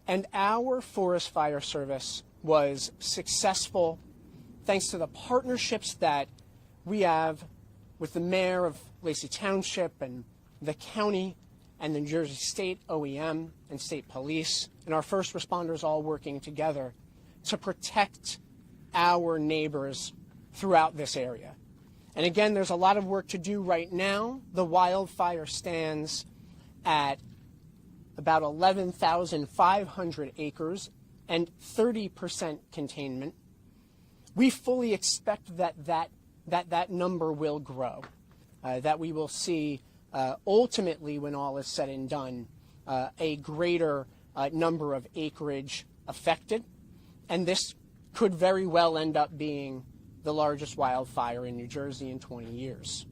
And our Forest Fire Service was successful thanks to the partnerships that we have with the mayor of Lacey Township and the county and the New Jersey State OEM and state police and our first responders all working together to protect our neighbors throughout this area. And again, there's a lot of work to do right now. The wildfire stands at about 11,500 acres and 30% containment. We fully expect that number will grow, that we will see ultimately, when all is said and done, a greater number of acreage affected. And this could very well end up being the largest wildfire in New Jersey in 20 years.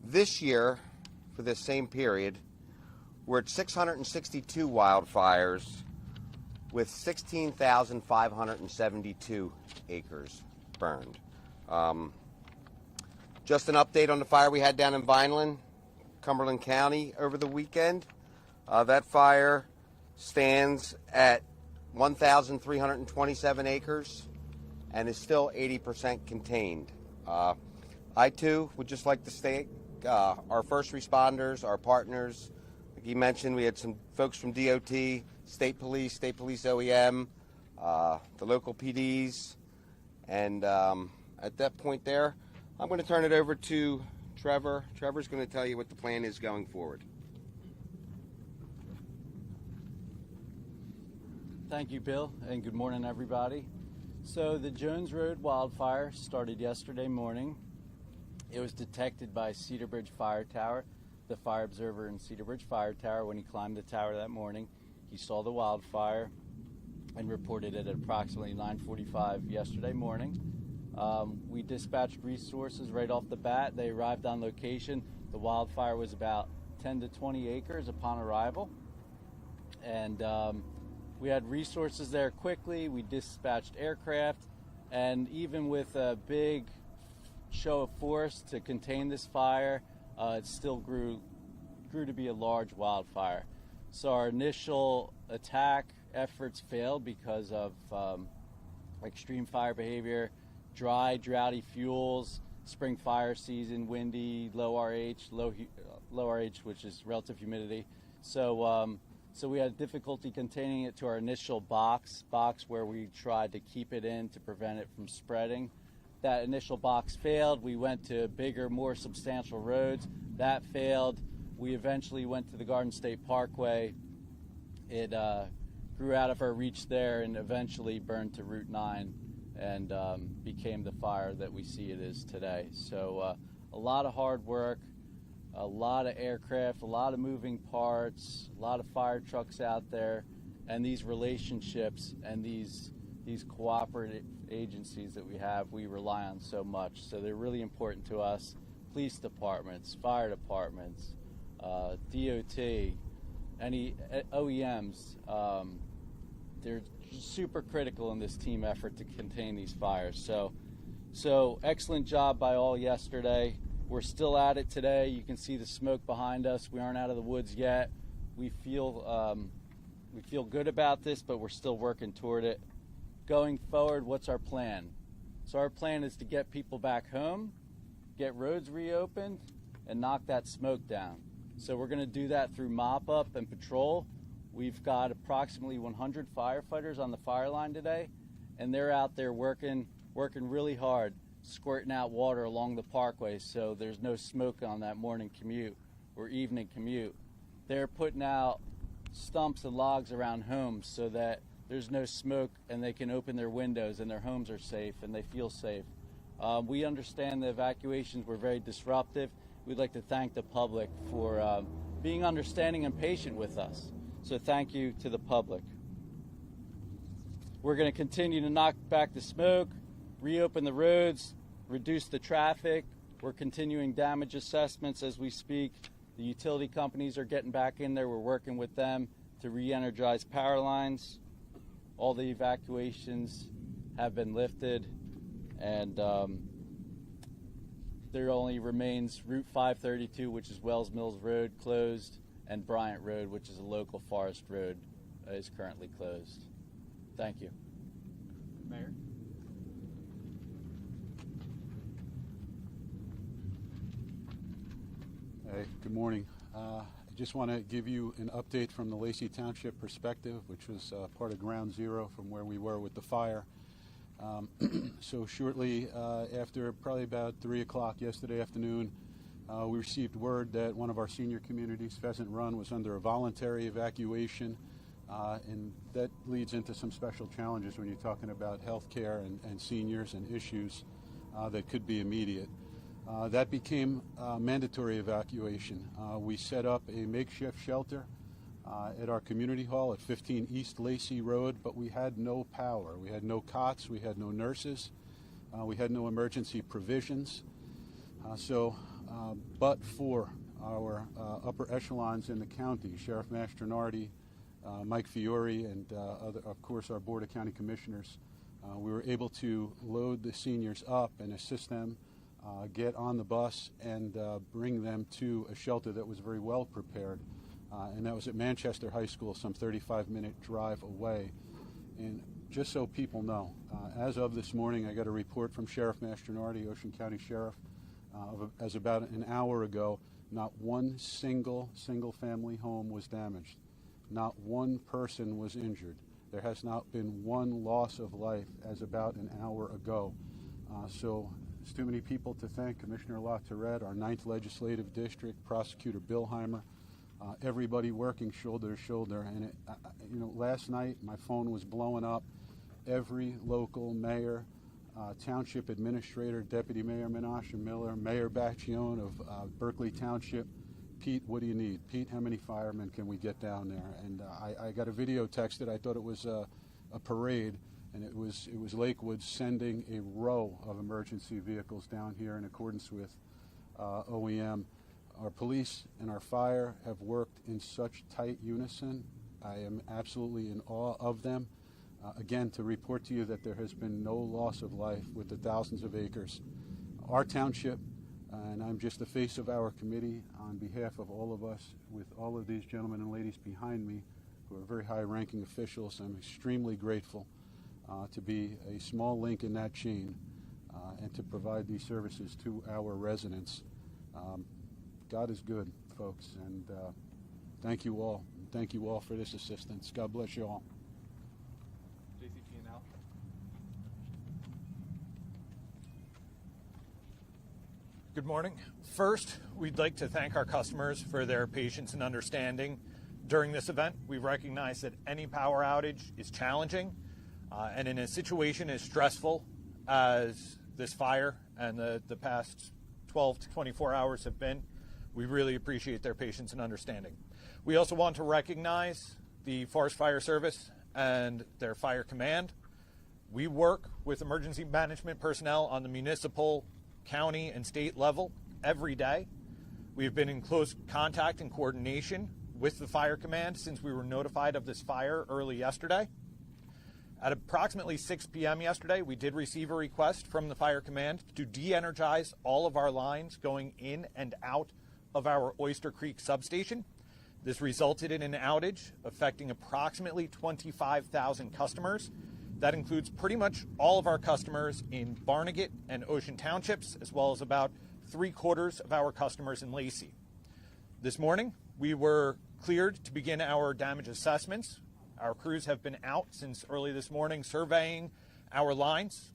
This year, for this same period, we're at 662 wildfires with 16,572 acres burned. Just an update on the fire we had down in Vineland, Cumberland County over the weekend. That fire stands at 1,327 acres and is still 80% contained. I too would just like to thank our first responders, our partners. Like you mentioned, we had some folks from DOT, State Police OEM, the local PDs, and at that point there, I'm going to turn it over to Trevor. Trevor's going to tell you what the plan is going forward. Thank you, Bill, and good morning, everybody. So the Jones Road wildfire started yesterday morning. It was detected by Cedar Bridge Fire Tower, the fire observer in Cedar Bridge Fire Tower. When he climbed the tower that morning, he saw the wildfire and reported it at approximately 9:45 yesterday morning. We dispatched resources right off the bat. They arrived on location. The wildfire was about 10 to 20 acres upon arrival. And we had resources there quickly. We dispatched aircraft. And even with a big show of force to contain this fire, it still grew to be a large wildfire. So our initial attack efforts failed because of extreme fire behavior, dry, droughty fuels, spring fire season, windy, low RH, which is relative humidity. So we had difficulty containing it to our initial box where we tried to keep it in to prevent it from spreading. That initial box failed. We went to bigger, more substantial roads. That failed. We eventually went to the Garden State Parkway. It grew out of our reach there and eventually burned to Route 9 and became the fire that we see it is today. So a lot of hard work, a lot of aircraft, a lot of moving parts, a lot of fire trucks out there, and these relationships and these cooperative agencies that we rely on so much. So they're really important to us. Police departments, fire departments, DOT, any OEMs, they're super critical in this team effort to contain these fires. So excellent job by all yesterday. We're still at it today. You can see the smoke behind us. We aren't out of the woods yet. We feel good about this, but we're still working toward it. Going forward, what's our plan? So our plan is to get people back home, get roads reopened, and knock that smoke down. So we're going to do that through mop-up and patrol. We've got approximately 100 firefighters on the fire line today, and they're out there working really hard, squirting out water along the parkway so there's no smoke on that morning commute or evening commute. They're putting out stumps and logs around homes so that there's no smoke and they can open their windows and their homes are safe and they feel safe. We understand the evacuations were very disruptive. We'd like to thank the public for being understanding and patient with us. So thank you to the public. We're going to continue to knock back the smoke, reopen the roads, reduce the traffic. We're continuing damage assessments as we speak. The utility companies are getting back in there. We're working with them to re-energize power lines. All the evacuations have been lifted, and there only remains Route 532, which is Wells Mills Road, closed, and Bryant Road, which is a local forest road, is currently closed. Thank you. Mayor? Hey, good morning. I just want to give you an update from the Lacey Township perspective, which was part of ground zero from where we were with the fire. So shortly after probably about 3 o'clock yesterday afternoon, we received word that one of our senior communities, Pheasant Run, was under a voluntary evacuation, and that leads into some special challenges when you're talking about health care and seniors and issues that could be immediate. That became mandatory evacuation. We set up a makeshift shelter at our community hall at 15 East Lacey Road, but we had no power. We had no cots, we had no nurses, we had no emergency provisions. But for our upper echelons in the county, Sheriff Mastronardi, Mike Fiore, and of course our Board of County Commissioners, we were able to load the seniors up and assist them get on the bus and bring them to a shelter that was very well prepared, and that was at Manchester High School, some 35-minute drive away. And just so people know, as of this morning, I got a report from Sheriff Mastronardi, Ocean County Sheriff, as about an hour ago, not one single family home was damaged. Not one person was injured. There has not been one loss of life as about an hour ago. So there's too many people to thank. Commissioner LaTourette, our 9th Legislative District, Prosecutor Billheimer, everybody working shoulder to shoulder. And last night my phone was blowing up. Every local mayor, township administrator, Deputy Mayor Menashe Miller, Mayor Baccione of Berkeley Township. Pete, what do you need? Pete, how many firemen can we get down there? And I got a video texted. I thought it was a parade, and it was Lakewood sending a row of emergency vehicles down here in accordance with OEM. Our police and our fire have worked in such tight unison. I am absolutely in awe of them. Again, to report to you that there has been no loss of life with the thousands of acres. Our township, and I'm just the face of our committee on behalf of all of us, with all of these gentlemen and ladies behind me who are very high-ranking officials, I'm extremely grateful to be a small link in that chain and to provide these services to our residents. God is good, folks, and thank you all. Thank you all for this assistance. God bless you all. Good morning. First, we'd like to thank our customers for their patience and understanding during this event. We recognize that any power outage is challenging, and in a situation as stressful as this fire and the past 12 to 24 hours have been, we really appreciate their patience and understanding. We also want to recognize the Forest Fire Service and their fire command. We work with emergency management personnel on the municipal, county, and state level every day. We've been in close contact and coordination with the fire command since we were notified of this fire early yesterday. At approximately 6 p.m. yesterday, we did receive a request from the fire command to de-energize all of our lines going in and out of our Oyster Creek substation. This resulted in an outage affecting approximately 25,000 customers. That includes pretty much all of our customers in Barnegat and Ocean Townships, as well as about 3/4 of our customers in Lacey. This morning, we were cleared to begin our damage assessments. Our crews have been out since early this morning surveying our lines,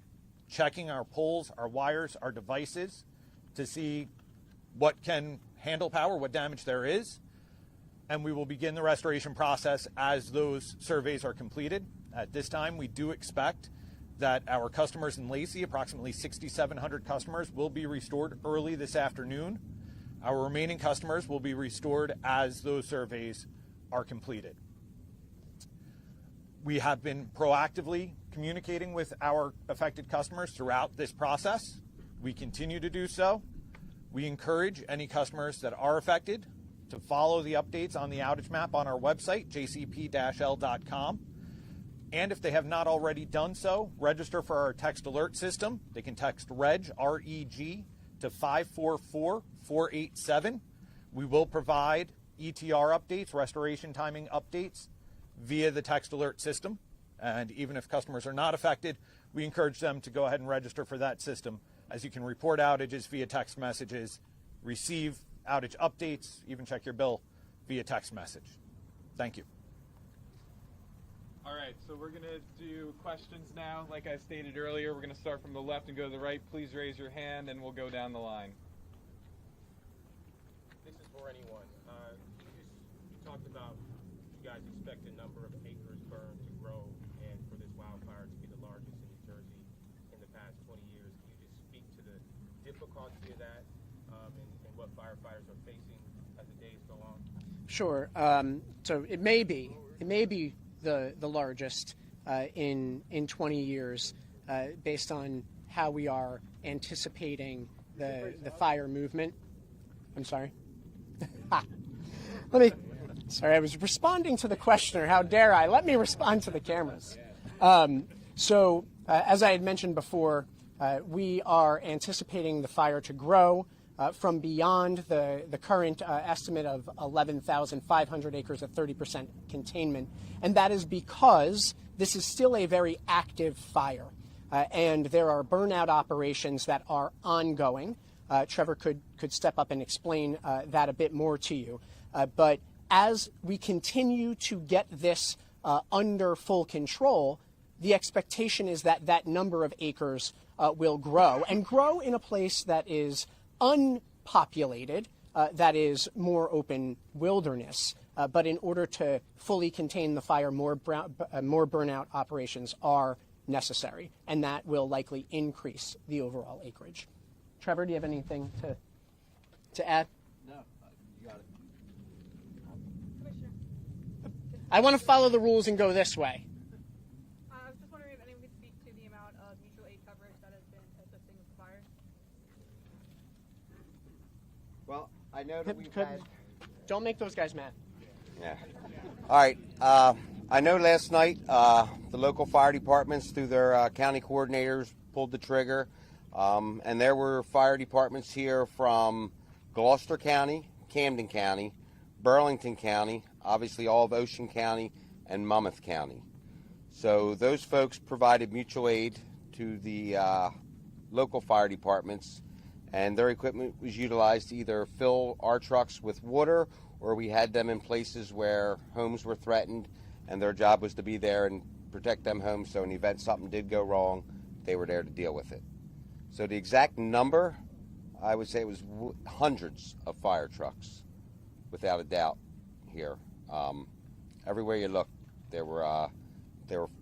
checking our poles, our wires, our devices to see what can handle power, what damage there is, and we will begin the restoration process as those surveys are completed. At this time, we do expect that our customers in Lacey, approximately 6,700 customers, will be restored early this afternoon. Our remaining customers will be restored as those surveys are completed. We have been proactively communicating with our affected customers throughout this process. We continue to do so. We encourage any customers that are affected to follow the updates on the outage map on our website, jcp-l.com. And if they have not already done so, register for our text alert system. They can text REG, R-E-G, to 544-487. We will provide ETR updates, restoration timing updates, via the text alert system. And even if customers are not affected, we encourage them to go ahead and register for that system, as you can report outages via text messages, receive outage updates, even check your bill via text message. Thank you. All right, so we're going to do questions now. Like I stated earlier, we're going to start from the left and go to the right. Please raise your hand and we'll go down the line. This is for anyone. You talked about you guys expect the number of acres burned to grow and for this wildfire to be the largest in New Jersey in the past 20 years. Can you just speak to the difficulty of that and what firefighters are facing as the days go on? Sure. So it may be the largest in 20 years based on how we are anticipating the fire movement. I'm sorry. Sorry, I was responding to the questioner. How dare I? Let me respond to the cameras. As I had mentioned before, we are anticipating the fire to grow from beyond the current estimate of 11,500 acres at 30% containment. And that is because this is still a very active fire. And there are burnout operations that are ongoing. Trevor could step up and explain that a bit more to you. But as we continue to get this under full control, the expectation is that that number of acres will grow, and grow in a place that is unpopulated, that is more open wilderness. But in order to fully contain the fire, more burnout operations are necessary, and that will likely increase the overall acreage. Trevor, do you have anything to add? No, you got it. I want to follow the rules and go this way. I was just wondering if anyone could speak to the amount of mutual aid coverage that has been assisting with the fire. Well, I know that we've had... Don't make those guys mad. Yeah. All right. I know last night the local fire departments, through their county coordinators, pulled the trigger. And there were fire departments here from Gloucester County, Camden County, Burlington County, obviously all of Ocean County, and Monmouth County. So those folks provided mutual aid to the local fire departments, and their equipment was utilized to either fill our trucks with water, or we had them in places where homes were threatened, and their job was to be there and protect them homes, so in the event something did go wrong, they were there to deal with it. So the exact number, I would say it was hundreds of fire trucks, without a doubt, here. Everywhere you look, there were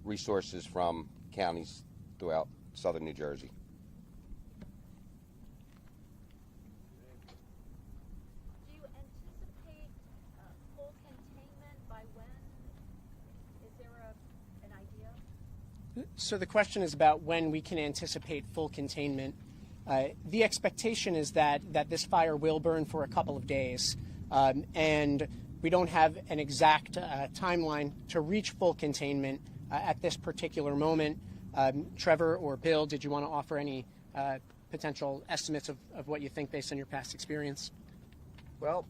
resources from counties throughout southern New Jersey. Do you anticipate full containment by when? Is there an idea? So the question is about when we can anticipate full containment. The expectation is that this fire will burn for a couple of days, and we don't have an exact timeline to reach full containment at this particular moment. Trevor or Bill, did you want to offer any potential estimates of what you think based on your past experience? Well,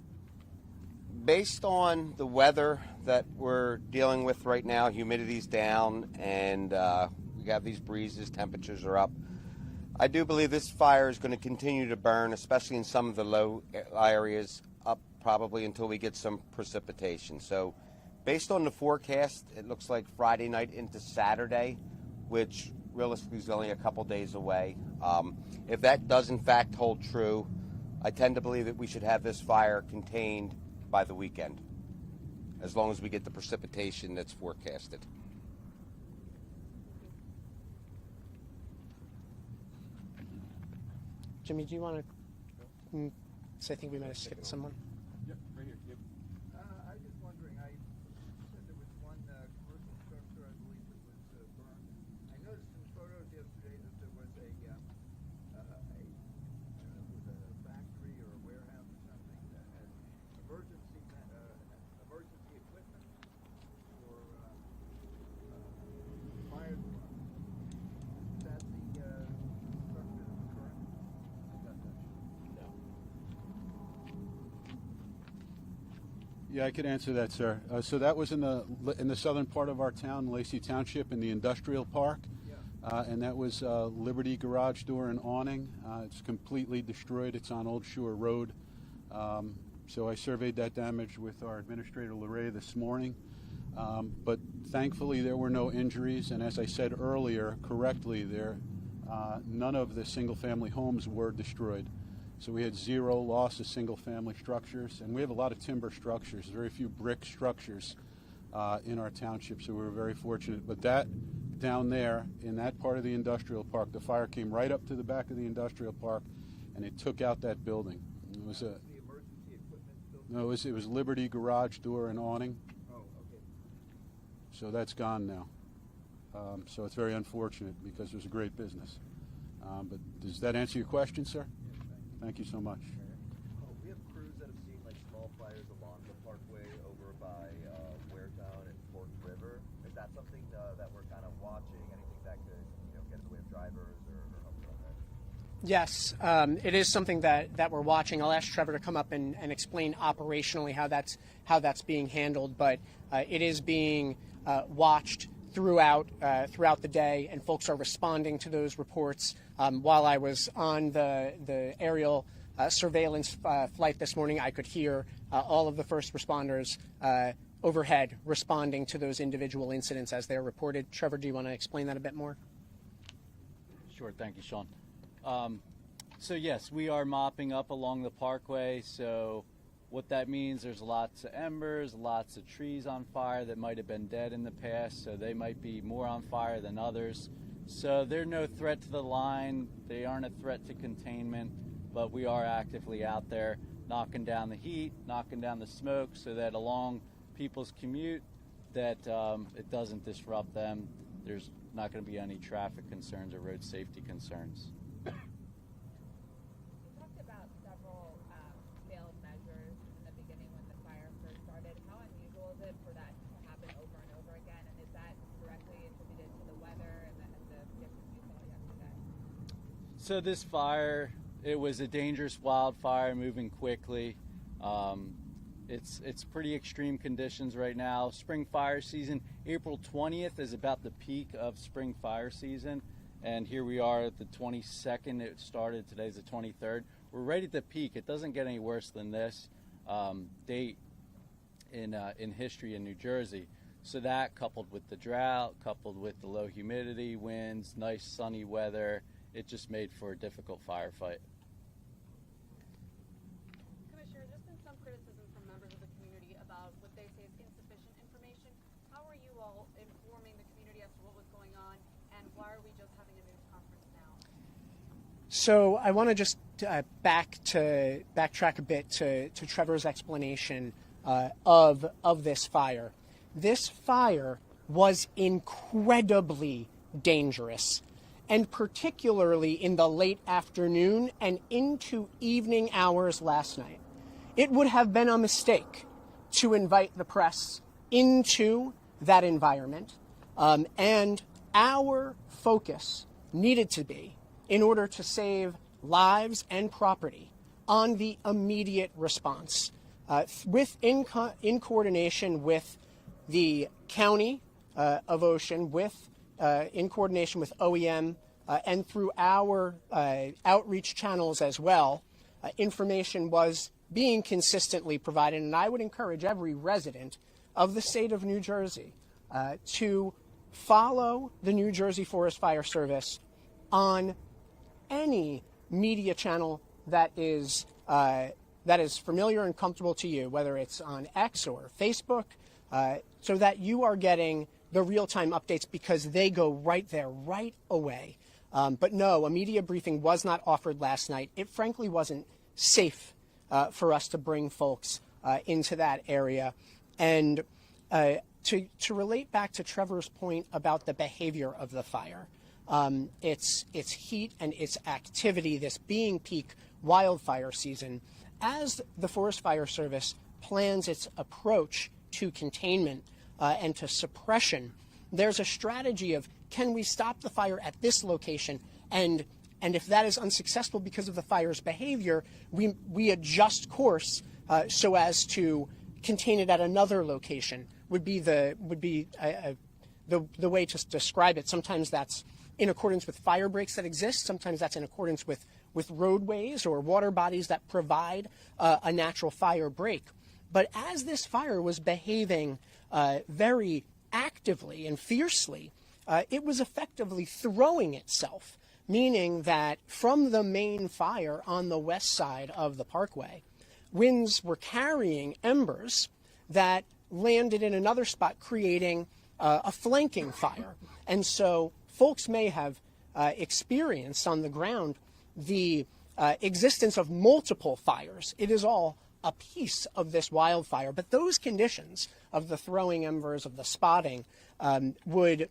based on the weather that we're dealing with right now, humidity's down, and we have these breezes, temperatures are up. I do believe this fire is going to continue to burn, especially in some of the low areas, up probably until we get some precipitation. So based on the forecast, it looks like Friday night into Saturday, which realistically is only a couple days away. If that does in fact hold true, I tend to believe that we should have this fire contained by the weekend, as long as we get the precipitation that's forecasted. Jimmy, do you want to say, I think we might have skipped someone? Yep, right here. Yep. I was just wondering, I said there was one commercial structure, I believe, that was burned. I noticed in photos yesterday that there was a factory or a warehouse or something that had emergency equipment for fire department. Is that the structure that's current? Yeah, I could answer that, sir. So that was in the southern part of our town, Lacey Township, in the industrial park, and that was Liberty garage door and awning. It's completely destroyed. It's on Old Shore Road. So I surveyed that damage with our administrator, Lorray, this morning. But thankfully, there were no injuries, and as I said earlier, correctly, none of the single-family homes were destroyed. So we had zero loss of single-family structures, and we have a lot of timber structures, very few brick structures in our township, so we were very fortunate. But that down there, in that part of the industrial park, the fire came right up to the back of the industrial park, and it took out that building. It was the emergency equipment building? no, it was Liberty garage door and awning. Oh, okay. So that's gone now. So it's very unfortunate because it was a great business. But does that answer your question, sir? Thank you so much. We have crews that have seen like small fires along the parkway over by Waretown and Fork River. Is that something that we're kind of watching? Anything that could, get in the way of drivers or help on that? Yes, it is something that we're watching. I'll ask Trevor to come up and explain operationally how that's being handled, but it is being watched throughout the day, and folks are responding to those reports. While I was on the aerial surveillance flight this morning, I could hear all of the first responders overhead responding to those individual incidents as they're reported. Trevor, do you want to explain that a bit more? Sure, thank you, Sean. So yes, we are mopping up along the parkway. So what that means, there's lots of embers, lots of trees on fire that might have been dead in the past, so they might be more on fire than others. So they're no threat to the line, they aren't a threat to containment, but we are actively out there knocking down the heat, knocking down the smoke, so that along people's commute, that it doesn't disrupt them. There's not going to be any traffic concerns or road safety concerns. For that to happen over and over again, and is that directly attributed to the weather and the conditions you saw yesterday? So this fire, it was a dangerous wildfire moving quickly. It's pretty extreme conditions right now. Spring fire season, April 20th is about the peak of spring fire season, and here we are at the 22nd. It started, today's the 23rd. We're right at the peak. It doesn't get any worse than this date in history in New Jersey. So that, coupled with the drought, coupled with the low humidity, winds, nice sunny weather, it just made for a difficult firefight. you all informing the community as to what was going on, and why are we just having a news conference now? So I want to just backtrack a bit to Trevor's explanation of this fire. This fire was incredibly dangerous, and particularly in the late afternoon and into evening hours last night. It would have been a mistake to invite the press into that environment, and our focus needed to be, in order to save lives and property, on the immediate response, in coordination with the County of Ocean, in coordination with OEM, and through our outreach channels as well. Information was being consistently provided, and I would encourage every resident of the state of New Jersey to follow the New Jersey Forest Fire Service on any media channel that is familiar and comfortable to you, whether it's on X or Facebook, so that you are getting the real-time updates, because they go right there, right away. But no, a media briefing was not offered last night. It frankly wasn't safe for us to bring folks into that area. And to relate back to Trevor's point about the behavior of the fire, its heat and its activity, this being peak wildfire season, as the Forest Fire Service plans its approach to containment and to suppression, there's a strategy of, can we stop the fire at this location? And if that is unsuccessful because of the fire's behavior, we adjust course so as to contain it at another location. Would be the way to describe it. Sometimes that's in accordance with fire breaks that exist. Sometimes that's in accordance with roadways or water bodies that provide a natural fire break. But as this fire was behaving very actively and fiercely, it was effectively throwing itself, meaning that from the main fire on the west side of the parkway, winds were carrying embers that landed in another spot, creating a flanking fire. And so folks may have experienced on the ground the existence of multiple fires. It is all a piece of this wildfire. But those conditions of the throwing embers, of the spotting, would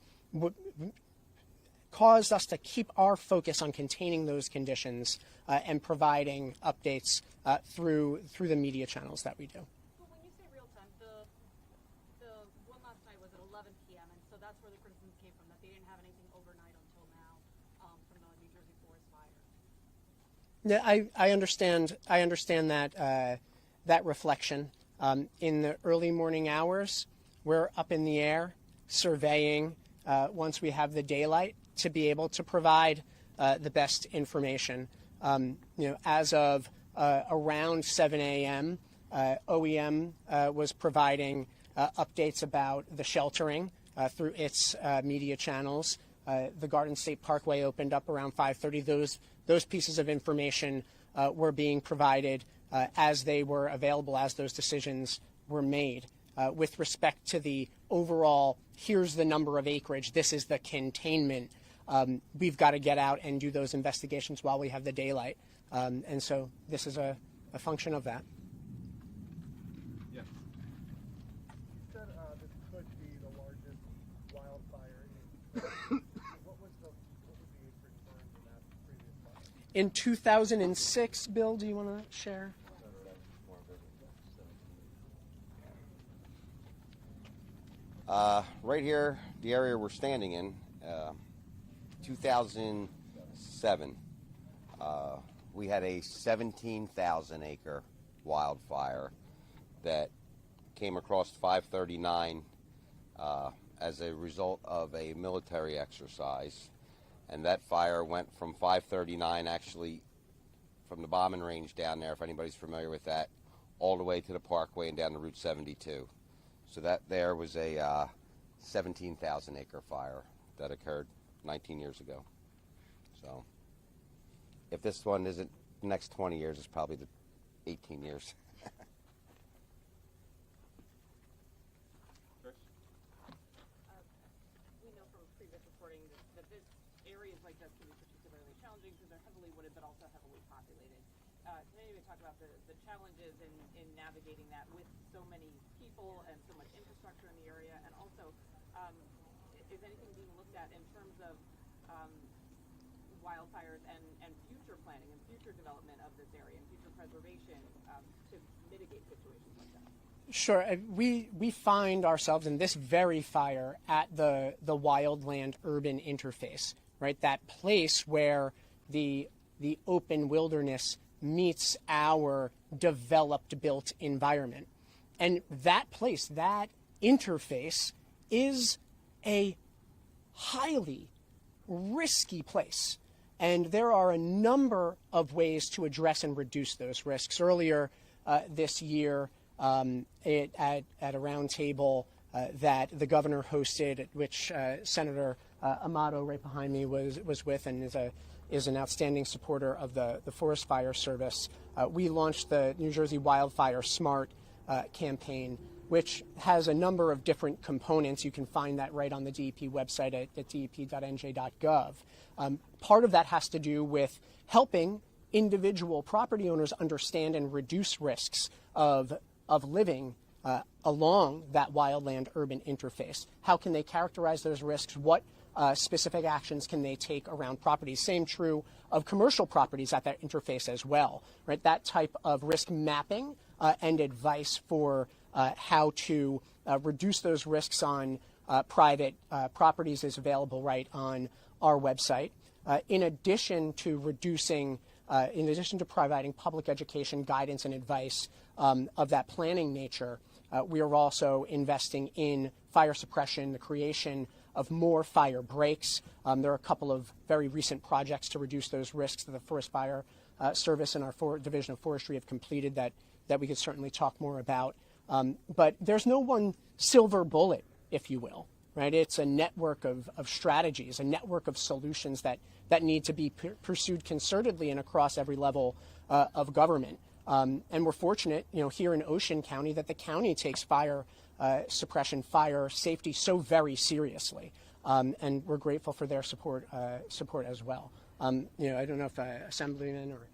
cause us to keep our focus on containing those conditions and providing updates through the media channels that we do. But when you say real time, the one last night was at 11 p.m., and so that's where the criticisms came from, that they didn't have anything overnight until now from the New Jersey Forest Fire. Yeah, I understand that reflection. In the early morning hours, we're up in the air surveying once we have the daylight to be able to provide the best information. As of around 7 a.m., OEM was providing updates about the sheltering through its media channels. The Garden State Parkway opened up around 5:30. Those pieces of information were being provided as they were available, as those decisions were made. With respect to the overall, here's the number of acreage, this is the containment, we've got to get out and do those investigations while we have the daylight. And so this is a function of that. Yes. You said this could be the largest wildfire what was the acreage burned in that previous fire? In 2006, Bill, do you want to share? Right here, the area we're standing in, 2007, we had a 17,000 acre wildfire that came across 539 as a result of a military exercise. And that fire went from 539, actually from the bombing range down there, if anybody's familiar with that, all the way to the Parkway and down to Route 72. So that there was a 17,000 acre fire that occurred 19 years ago. So if this one isn't the next 20 years, it's probably the 18 years. reporting that this areas like this can be particularly challenging because they're heavily wooded but also heavily populated. Can you talk about the challenges in navigating that with so many people and so much infrastructure in the area, and also is anything being looked at in terms of wildfires and future planning and future development of this area and future preservation to mitigate situations like that? Sure. We find ourselves in this very fire at the wildland-urban interface, right? That place where the open wilderness meets our developed built environment. And that place, that interface, is a highly risky place. And there are a number of ways to address and reduce those risks. Earlier this year, at a roundtable that the governor hosted, at which Senator Amato, right behind me, was with, and is an outstanding supporter of the Forest Fire Service. We launched the New Jersey Wildfire Smart campaign, which has a number of different components. You can find that right on the DEP website at dep.nj.gov. Part of that has to do with helping individual property owners understand and reduce risks of living along that wildland-urban interface. How can they characterize those risks? What specific actions can they take around properties? Same true of commercial properties at that interface as well, right? That type of risk mapping and advice for how to reduce those risks on private properties is available right on our website. In addition to providing public education, guidance, and advice of that planning nature, we are also investing in fire suppression, the creation of more fire breaks. There are a couple of very recent projects to reduce those risks that the Forest Fire Service and our Division of Forestry have completed that we could certainly talk more about. But there's no one silver bullet, if you will, right? It's a network of strategies, a network of solutions that need to be pursued concertedly and across every level of government. And we're fortunate, here in Ocean County, that the county takes fire suppression, fire safety so very seriously, and we're grateful for their support as well. I don't know if Assemblyman or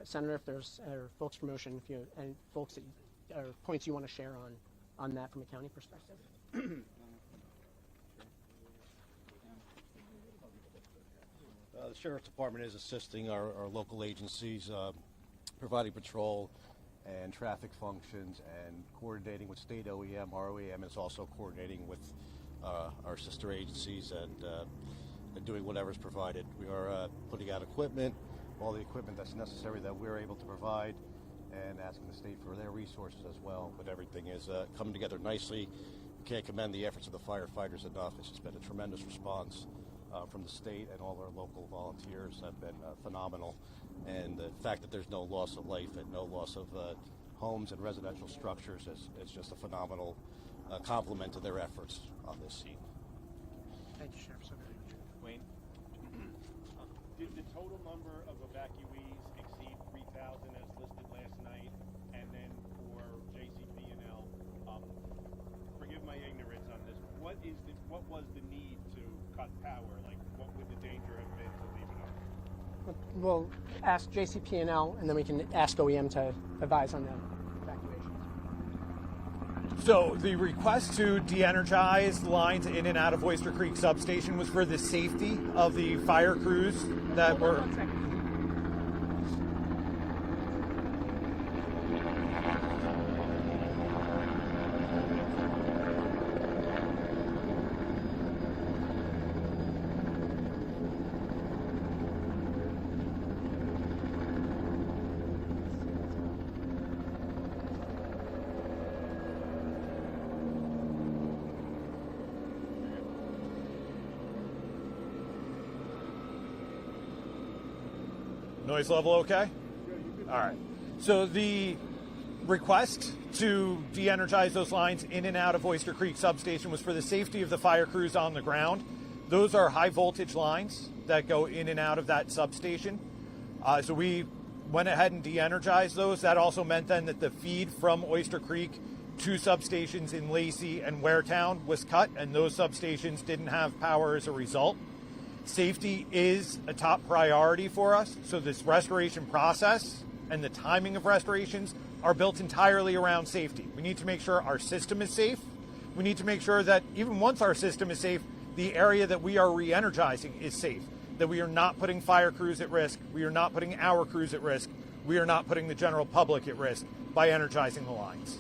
Senator, if there's folks from Ocean, if you and folks that or points you want to share on that from a county perspective. The Sheriff's Department is assisting our local agencies, providing patrol and traffic functions and coordinating with state OEM. Our OEM is also coordinating with our sister agencies and doing whatever's provided. We are putting out equipment, all the equipment that's necessary that we're able to provide, and asking the state for their resources as well. But everything is coming together nicely. We can't commend the efforts of the firefighters enough. It's just been a tremendous response from the state, and all our local volunteers have been phenomenal. And the fact that there's no loss of life and no loss of homes and residential structures is just a phenomenal compliment to their efforts on this scene. Thank you, Sheriff. Wayne? Did the total number of evacuees exceed 3,000 as listed last night? And then for JCP&L, forgive my ignorance on this, what was the need to cut power? Like, what would the danger have been to leave it on? We'll ask JCP&L, and then we can ask OEM to advise on the evacuations. So the request to de-energize lines in and out of Oyster Creek substation was for the safety of the fire crews that were... One second. Noise level okay? All right. So the request to de-energize those lines in and out of Oyster Creek substation was for the safety of the fire crews on the ground. Those are high voltage lines that go in and out of that substation. So we went ahead and de-energized those. That also meant then that the feed from Oyster Creek to substations in Lacey and Waretown was cut, and those substations didn't have power as a result. Safety is a top priority for us, so this restoration process and the timing of restorations are built entirely around safety. We need to make sure our system is safe. We need to make sure that even once our system is safe, the area that we are re-energizing is safe, that we are not putting fire crews at risk, we are not putting our crews at risk, we are not putting the general public at risk by energizing the lines.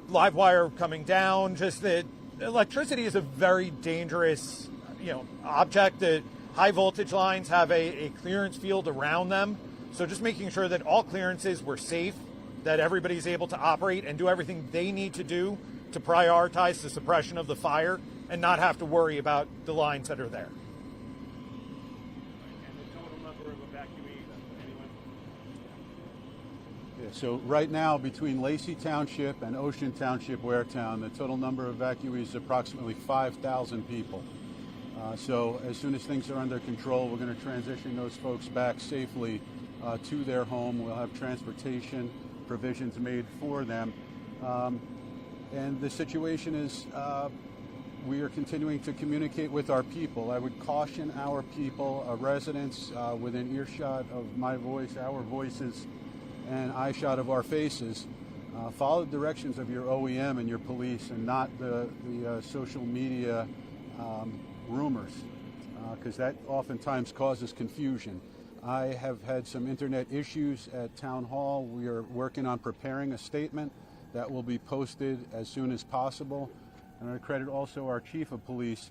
Live wire coming down, just that electricity is a very dangerous, object. That high voltage lines have a clearance field around them. So just making sure that all clearances were safe, that everybody's able to operate and do everything they need to do to prioritize the suppression of the fire and not have to worry about the lines that are there. And the total number of evacuees, anyone? Yeah, so right now, between Lacey Township and Ocean Township, Waretown, the total number of evacuees is approximately 5,000 people. So as soon as things are under control, we're going to transition those folks back safely to their home. We'll have transportation provisions made for them. And the situation is we are continuing to communicate with our people. I would caution our people, residents within earshot of my voice, our voices, and eyeshot of our faces. Follow the directions of your OEM and your police and not the social media rumors, because that oftentimes causes confusion. I have had some internet issues at Town Hall. We are working on preparing a statement that will be posted as soon as possible. And I credit also our Chief of Police.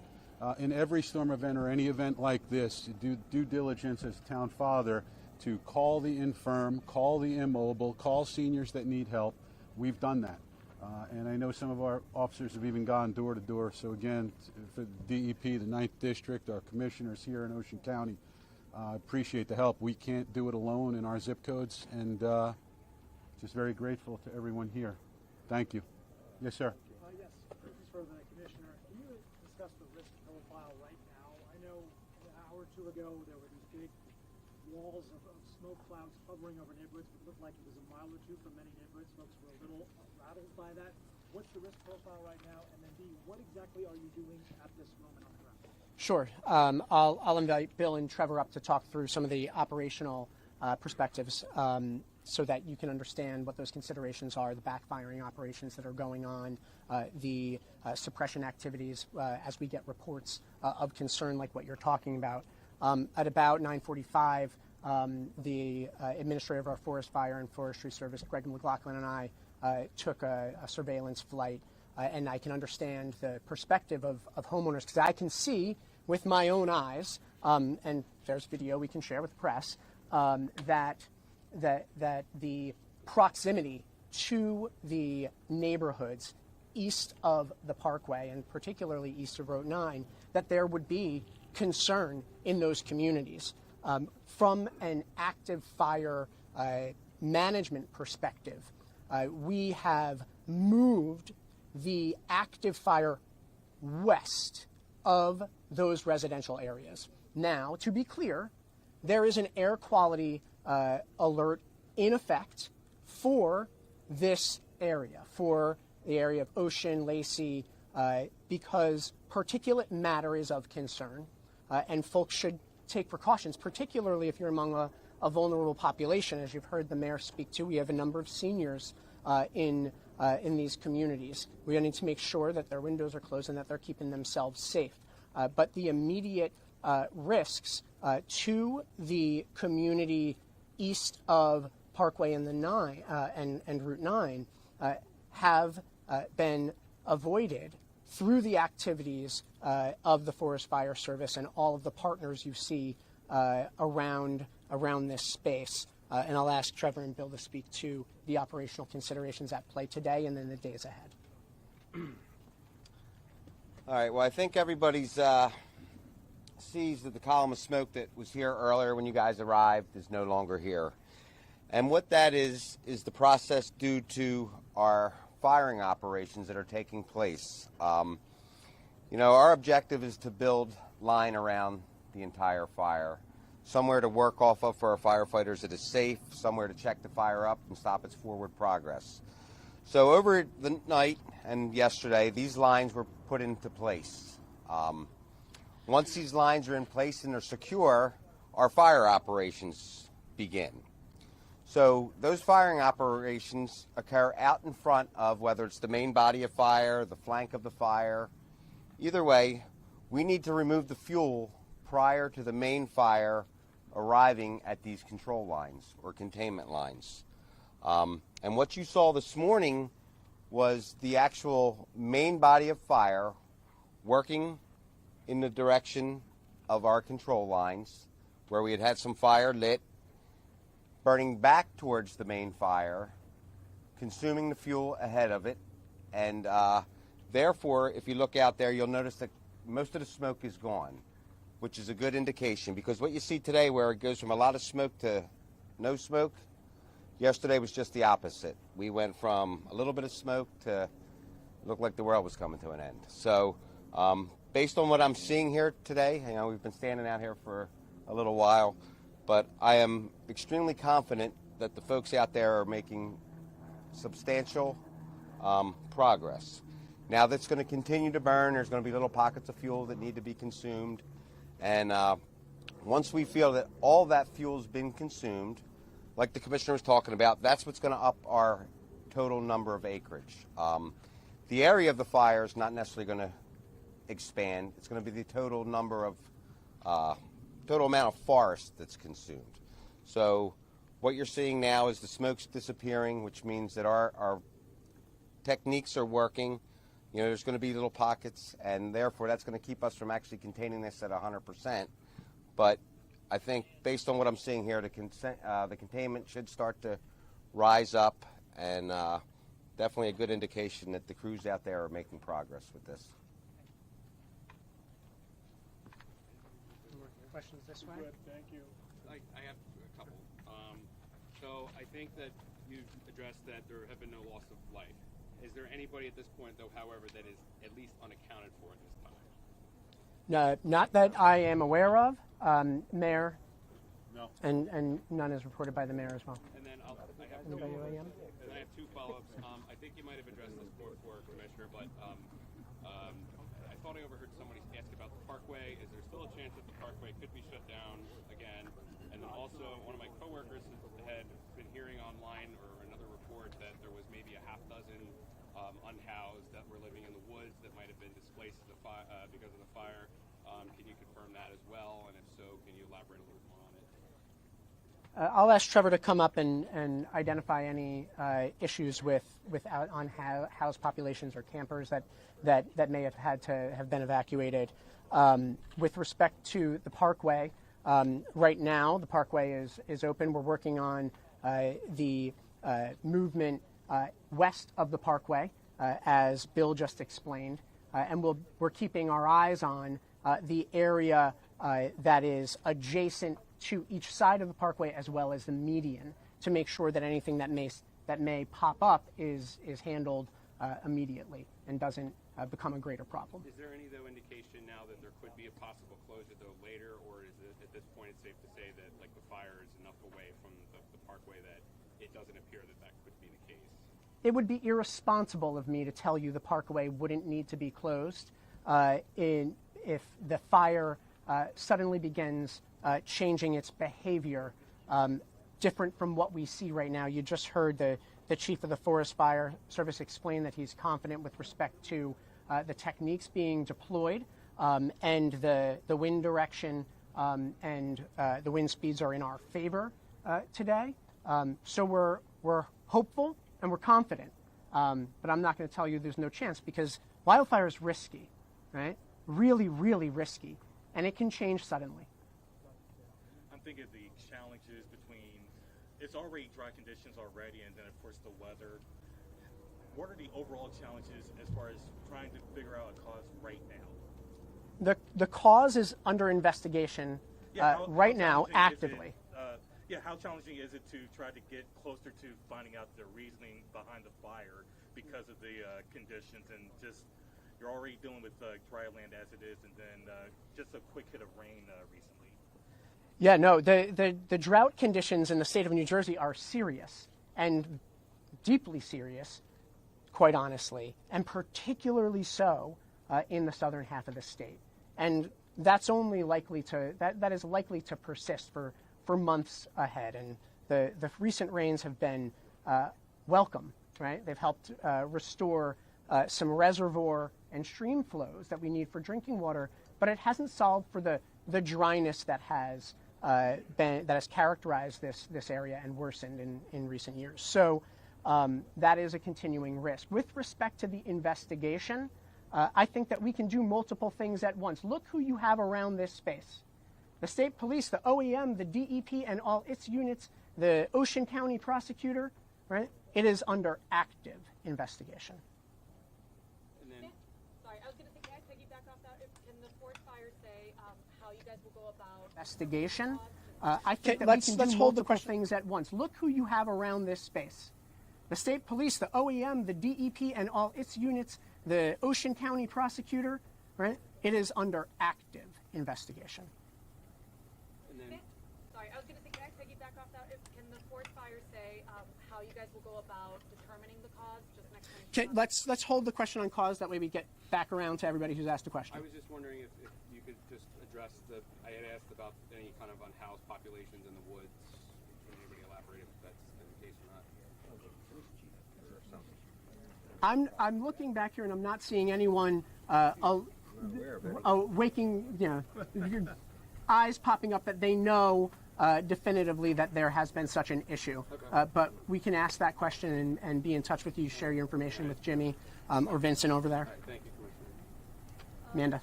In every storm event or any event like this, to do due diligence as Town Father to call the infirm, call the immobile, call seniors that need help. We've done that. And I know some of our officers have even gone door to door. So again, for the DEP, the 9th District, our commissioners here in Ocean County, appreciate the help. We can't do it alone in our zip codes, and just very grateful to everyone here. Thank you. Yes, sir. Yes, this is for the commissioner. Can you discuss the risk profile right now? I know an hour or two ago there were these big walls of smoke clouds hovering over neighborhoods. It looked like it was a mile or two from many neighborhoods. Folks were a little rattled by that. What's the risk profile right now? And then B, what exactly are you doing at this moment on the ground? Sure. I'll invite Bill and Trevor up to talk through some of the operational perspectives so that you can understand what those considerations are, the backfiring operations that are going on, the suppression activities as we get reports of concern like what you're talking about. At about 9:45, the administrator of our Forest Fire and Forestry Service, Greg McLaughlin, and I took a surveillance flight, and I can understand the perspective of homeowners, because I can see with my own eyes, and there's video we can share with the press, that the proximity to the neighborhoods east of the Parkway, and particularly east of Route 9, that there would be concern in those communities. From an active fire management perspective, we have moved the active fire west of those residential areas. Now, to be clear, there is an air quality alert in effect for this area, for the area of Ocean, Lacey, because particulate matter is of concern, and folks should take precautions, particularly if you're among a vulnerable population. As you've heard the mayor speak to, we have a number of seniors in these communities. We need to make sure that their windows are closed and that they're keeping themselves safe. But the immediate risks to the community east of Parkway and and Route 9 have been avoided through the activities of the Forest Fire Service and all of the partners you see around this space. And I'll ask Trevor and Bill to speak to the operational considerations at play today and then the days ahead. All right, well, I think everybody's sees that the column of smoke that was here earlier when you guys arrived is no longer here. And what that is the process due to our firing operations that are taking place. Our objective is to build line around the entire fire. Somewhere to work off of for our firefighters that is safe, somewhere to check the fire up and stop its forward progress. So over the night and yesterday, these lines were put into place. Once these lines are in place and they're secure, our fire operations begin. So those firing operations occur out in front of, whether it's the main body of fire, the flank of the fire. Either way, we need to remove the fuel prior to the main fire arriving at these control lines or containment lines. And what you saw this morning was the actual main body of fire working in the direction of our control lines, where we had had some fire lit, burning back towards the main fire, consuming the fuel ahead of it, and therefore, if you look out there, you'll notice that most of the smoke is gone, which is a good indication, because what you see today, where it goes from a lot of smoke to no smoke, yesterday was just the opposite. We went from a little bit of smoke to it looked like the world was coming to an end. So based on what I'm seeing here today, you know, we've been standing out here for a little while, but I am extremely confident that the folks out there are making substantial progress. Now that's going to continue to burn. There's going to be little pockets of fuel that need to be consumed. And once we feel that all that fuel's been consumed, like the commissioner was talking about, that's what's going to up our total number of acreage. The area of the fire is not necessarily going to expand. It's going to be the total number of total amount of forest that's consumed. So what you're seeing now is the smoke's disappearing, which means that our techniques are working. You know, there's going to be little pockets, and therefore that's going to keep us from actually containing this at 100%. But I think based on what I'm seeing here, the containment should start to rise up, and definitely a good indication that the crews out there are making progress with this. Questions this way? Good, thank you. I have a couple. So I think that you've addressed that there have been no loss of life. Is there anybody at this point, though, however, that is at least unaccounted for at this time? No, not that I am aware of, Mayor. No. And none is reported by the mayor as well. And then I have two follow-ups. I think you might have addressed this before, Commissioner, but I thought I overheard somebody ask about the Parkway. Is there still a chance that the Parkway could be shut down again? And then also, one of my coworkers had been hearing online or another report that there was maybe a half dozen unhoused that were living in the woods that might have been displaced because of the fire. Can you confirm that as well? And if so, can you elaborate a little more on it? I'll ask Trevor to come up and identify any issues with unhoused populations or campers that may have had to have been evacuated. With respect to the Parkway, right now the Parkway is open. We're working on the movement west of the Parkway, as Bill just explained, and we're keeping our eyes on the area that is adjacent to each side of the Parkway as well as the median, to make sure that anything that may pop up is handled immediately and doesn't become a greater problem. Is there any, though, indication now that there could be a possible closure, though, later, or is it at this point it's safe to say that like the fire is enough away from the Parkway that it doesn't appear that could be the case? It would be irresponsible of me to tell you the Parkway wouldn't need to be closed if the fire suddenly begins changing its behavior different from what we see right now. You just heard the chief of the Forest Fire Service explain that he's confident with respect to the techniques being deployed and the wind direction and the wind speeds are in our favor today. So we're hopeful and we're confident, but I'm not going to tell you there's no chance, because wildfire is risky, right? Really, really risky, and it can change suddenly. I'm thinking of the challenges between, it's already dry conditions already, and then of course the weather. What are the overall challenges as far as trying to figure out a cause right now? The cause is under investigation right now, actively. How challenging is it to try to get closer to finding out the reasoning behind the fire because of the conditions, and just you're already dealing with dry land as it is, and then just a quick hit of rain recently? Yeah, no, the drought conditions in the state of New Jersey are serious and deeply serious. quite honestly, and particularly so in the southern half of the state. And that's only likely to, that is likely to persist for months ahead. And the recent rains have been welcome, right? They've helped restore some reservoir and stream flows that we need for drinking water, but it hasn't solved for the dryness that has characterized this area and worsened in recent years. So that is a continuing risk. With respect to the investigation, I think that we can do multiple things at once. Look who you have around this space. The state police, the OEM, the DEP, and all its units, the Ocean County prosecutor, right? It is under active investigation. And then, sorry, I was going to say, can I piggyback off that? Can the forest fire say how you guys will go about Investigation. I think that we can do multiple things at once. Look who you have around this space. The state police, the OEM, the DEP, and all its units, the Ocean County prosecutor, right? It is under active investigation. And then, sorry, I was going to say, can I piggyback off that? Can the forest fire say how you guys will go about determining the cause? Just next time. Let's hold the question on cause. That way we get back around to everybody who's asked a question. I was just wondering if you could just address I had asked about any kind of unhoused populations in the woods. Can anybody elaborate if that's the case or not? I'm looking back here and I'm not seeing anyone waking, your eyes popping up that they know definitively that there has been such an issue. Okay. But we can ask that question and be in touch with you, share your information with Jimmy or Vincent over there. All right, thank you, Commissioner. Amanda.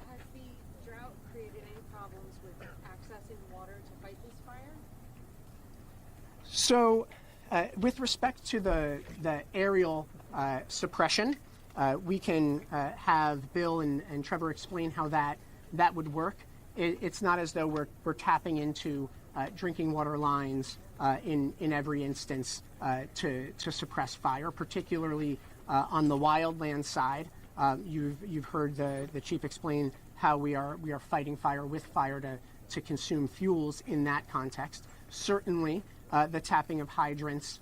Has the drought created any problems with accessing water to fight this fire? So, with respect to the aerial suppression, we can have Bill and Trevor explain how that would work. It's not as though we're tapping into drinking water lines in every instance to suppress fire, particularly on the wildland side. You've heard the chief explain how we are fighting fire with fire to consume fuels in that context. Certainly, the tapping of hydrants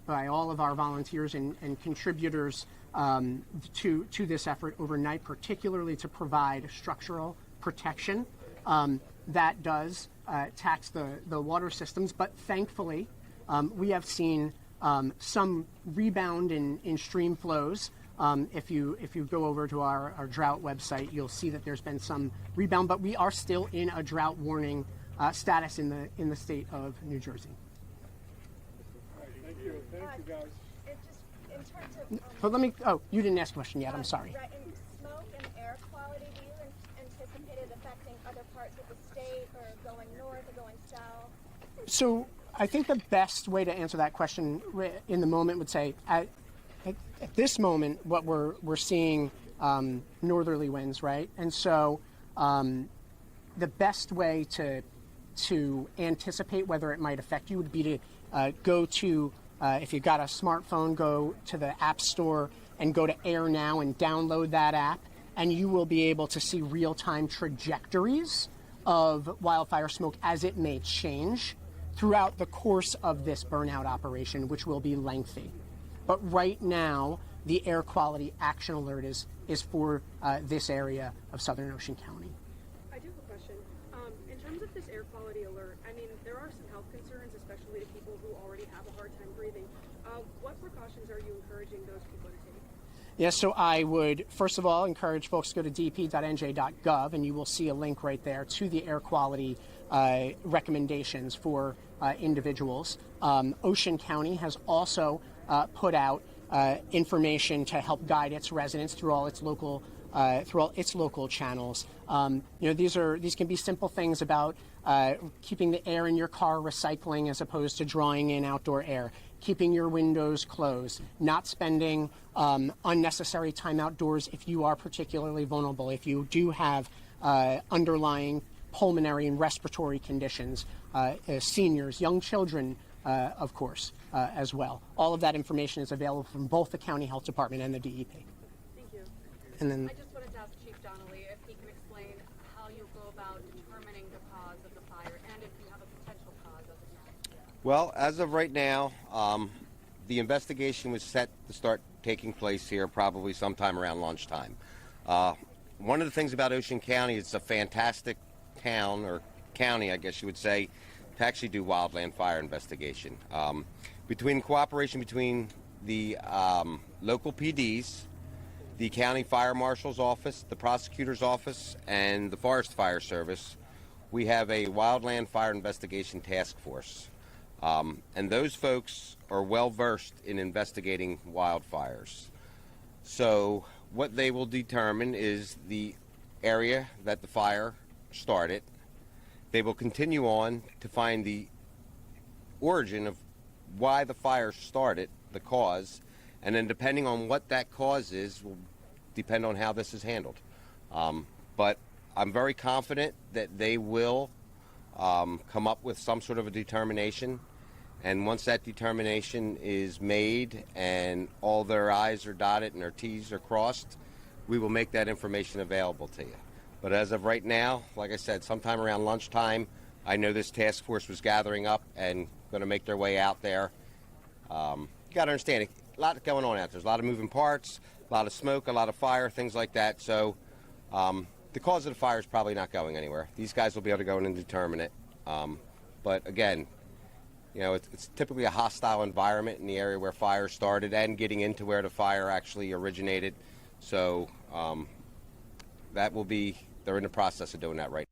by all of our volunteers and contributors to this effort overnight, particularly to provide structural protection. That does tax the water systems, but thankfully we have seen some rebound in stream flows. If you go over to our drought website, you'll see that there's been some rebound, but we are still in a drought warning status in the state of New Jersey. Thank you guys. It just, in terms of, But let me. Oh, you didn't ask a question yet. I'm sorry. Right, in smoke and air quality, do you anticipate it affecting other parts of the state, or going north or going south? So I think the best way to answer that question in the moment would say, at this moment, what we're seeing northerly winds, right? And so the best way to anticipate whether it might affect you would be to go to, if you've got a smartphone, go to the App Store and go to Air Now and download that app, and you will be able to see real-time trajectories of wildfire smoke as it may change throughout the course of this burnout operation, which will be lengthy. But right now, the air quality action alert is for this area of Southern Ocean County. I do have a question. In terms of this air quality alert, I mean, there are some health concerns, especially to people who already have a hard time breathing. What precautions are you encouraging those people to take? Yes, so I would, first of all, encourage folks to go to dp.nj.gov, and you will see a link right there to the air quality recommendations for individuals. Ocean County has also put out information to help guide its residents through all its local channels. These can be simple things about keeping the air in your car recycling as opposed to drawing in outdoor air, keeping your windows closed, not spending unnecessary time outdoors if you are particularly vulnerable, if you do have underlying pulmonary and respiratory conditions, seniors, young children, of course, as well. All of that information is available from both the County Health Department and the DEP. Thank you. And then I just wanted to ask Chief Donnelly if he can explain how you go about determining the cause of the fire and if you have a potential cause of it now. Well, as of right now, the investigation was set to start taking place here probably sometime around lunchtime. One of the things about Ocean County, it's a fantastic town, or county, I guess you would say, to actually do wildland fire investigation. Between cooperation between the local PDs, the county fire marshal's office, the prosecutor's office, and the Forest Fire Service, we have a wildland fire investigation task force. And those folks are well versed in investigating wildfires. So what they will determine is the area that the fire started. They will continue on to find the origin of why the fire started, the cause, and then depending on what that cause is will depend on how this is handled. But I'm very confident that they will come up with some sort of a determination, and once that determination is made and all their I's are dotted and their T's are crossed, we will make that information available to you. But as of right now, like I said, sometime around lunchtime, I know this task force was gathering up and going to make their way out there. You got to understand, a lot going on out there. There's a lot of moving parts, a lot of smoke, a lot of fire, things like that. So the cause of the fire is probably not going anywhere. These guys will be able to go in and determine it. But again, you know, it's typically a hostile environment in the area where fire started and getting into where the fire actually originated. So that will be, they're in the process of doing that right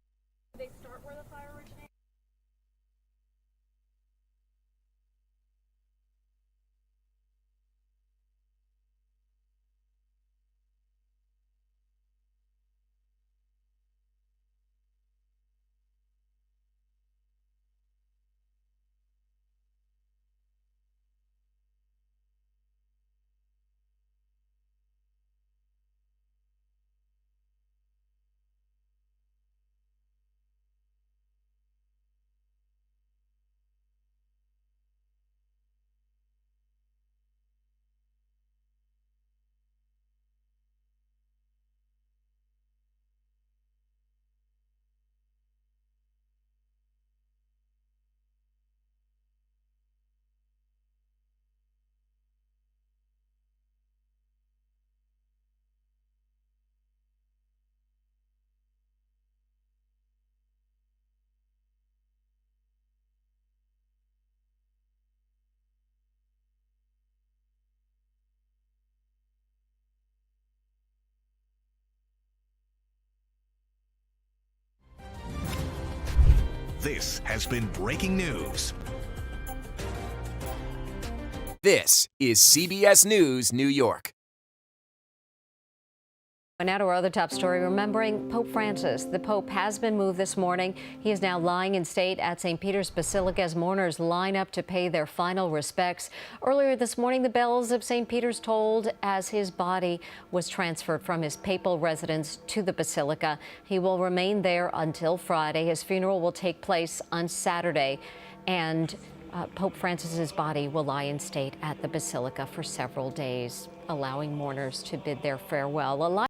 now. Did they start where the fire originated? This has been breaking news. This is CBS News, New York. And now to our other top story, remembering Pope Francis. The Pope has been moved this morning. He is now lying in state at St. Peter's Basilica as mourners line up to pay their final respects. Earlier this morning, the bells of St. Peter's tolled as his body was transferred from his papal residence to the Basilica. He will remain there until Friday. His funeral will take place on Saturday, and Pope Francis's body will lie in state at the Basilica for several days, allowing mourners to bid their farewell.